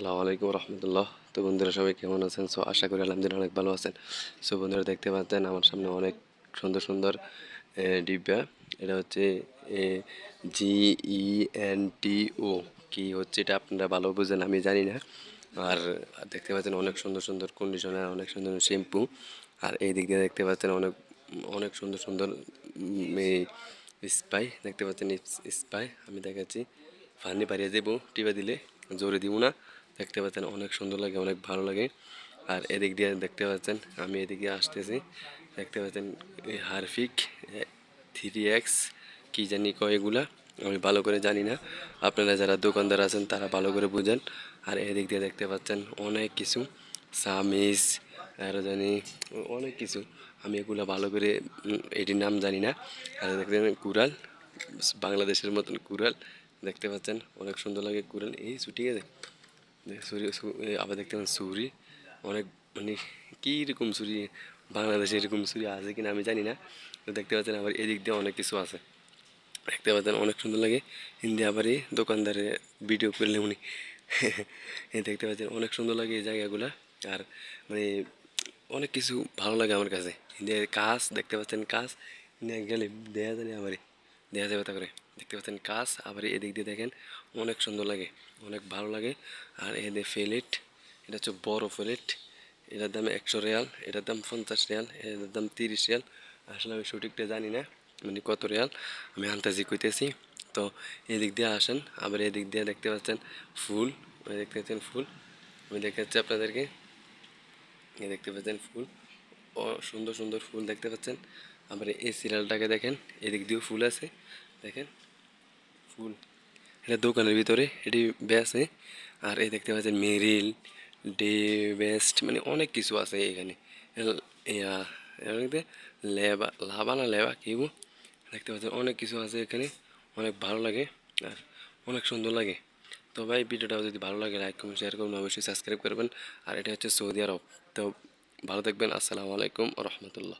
আসসালামু আলাইকুম রহমতুল্লাহ। তো বন্ধুরা সবাই কেমন আছেন? আশা করি আলহামদুলিল্লাহ অনেক ভালো আছেন। বন্ধুরা দেখতে পাচ্ছেন আমার সামনে অনেক সুন্দর সুন্দর ডিব্বা। এটা হচ্ছে GENTO। কি হচ্ছে এটা আপনারা ভালো বুঝেন, আমি জানি না। আর দেখতে পাচ্ছেন অনেক সুন্দর সুন্দর কন্ডিশনার, অনেক সুন্দর শ্যাম্পু। আর এই দিক দিয়ে দেখতে পাচ্ছেন অনেক অনেক সুন্দর সুন্দর স্পাই দেখতে পাচ্ছেন। স্পাই আমি দেখাচ্ছি, ফানি পারিয়ে দেবো টিপে দিলে, জোরে দিব না। দেখতে পাচ্ছেন অনেক সুন্দর লাগে, অনেক ভালো লাগে। আর এদিক দিয়ে দেখতে পাচ্ছেন আমি এদিকে আসতেছি, দেখতে পাচ্ছেন হারফিক 3X কী জানি কয় এগুলা, আমি ভালো করে জানি না। আপনারা যারা দোকানদার আছেন তারা ভালো করে বুঝেন। আর এদিক দিয়ে দেখতে পাচ্ছেন অনেক কিছু সামিস, আরও জানি অনেক কিছু, আমি এগুলো ভালো করে এটির নাম জানি না। আর দেখতে কুড়াল, বাংলাদেশের মতন কুড়াল দেখতে পাচ্ছেন, অনেক সুন্দর লাগে কুড়াল। এই ছুটি গেছে ছুরি, আবার দেখতে পাচ্ছেন ছুরি, অনেক মানে কী রকম ছুরি, বাংলাদেশে এরকম ছুরি আছে কিনা আমি জানি না। তো দেখতে পাচ্ছেন আবার এদিক দিয়ে অনেক কিছু আছে, দেখতে পাচ্ছেন অনেক সুন্দর লাগে। হিন্দি আবার এই দোকানদারে ভিডিও করলে উনি এই দেখতে পাচ্ছেন অনেক সুন্দর লাগে এই জায়গাগুলা। আর মানে অনেক কিছু ভালো লাগে আমার কাছে। হিন্দি কাজ দেখতে পাচ্ছেন, কাজ গেলে দেয়া জানি আবার দেয়া যাবে তা করে। দেখতে পাচ্ছেন কাজ, আবার এদিক দিয়ে দেখেন অনেক সুন্দর লাগে, অনেক ভালো লাগে। আর এদের ফেলেট, এটা হচ্ছে বড় ফেলেট, এটার দাম 100 রিয়াল, এটার দাম 50 রিয়াল, এটার দাম 30 রিয়াল। আসলে আমি সঠিকটা জানি না মানে কত রিয়াল, আমি আন্তাজি কইতেছি। তো এদিক দিয়ে আসেন, আবার এদিক দিয়ে দেখতে পাচ্ছেন ফুল, দেখতে পাচ্ছেন ফুল, আমি দেখাচ্ছি আপনাদেরকে। দেখতে পাচ্ছেন ফুল, সুন্দর সুন্দর ফুল দেখতে পাচ্ছেন। আবার এই সিরিয়ালটাকে দেখেন, এদিক দিয়েও ফুল আছে, দেখেন ফুল, এটা দোকানের ভিতরে এটি বেছে। আর এই দেখতে পাচ্ছেন মেরিল, ডে বেস্ট, মানে অনেক কিছু আছে এখানে। ইয়া লেবা, লাভা না লেবা কেউ, দেখতে পাচ্ছেন অনেক কিছু আছে এখানে, অনেক ভালো লাগে আর অনেক সুন্দর লাগে। তো ভাই ভিডিওটা যদি ভালো লাগে লাইক কমেন্ট শেয়ার করবেন, অবশ্যই সাবস্ক্রাইব করবেন। আর এটা হচ্ছে সৌদি আরব। তো ভালো থাকবেন, আসসালামু আলাইকুম রহমতুল্লাহ।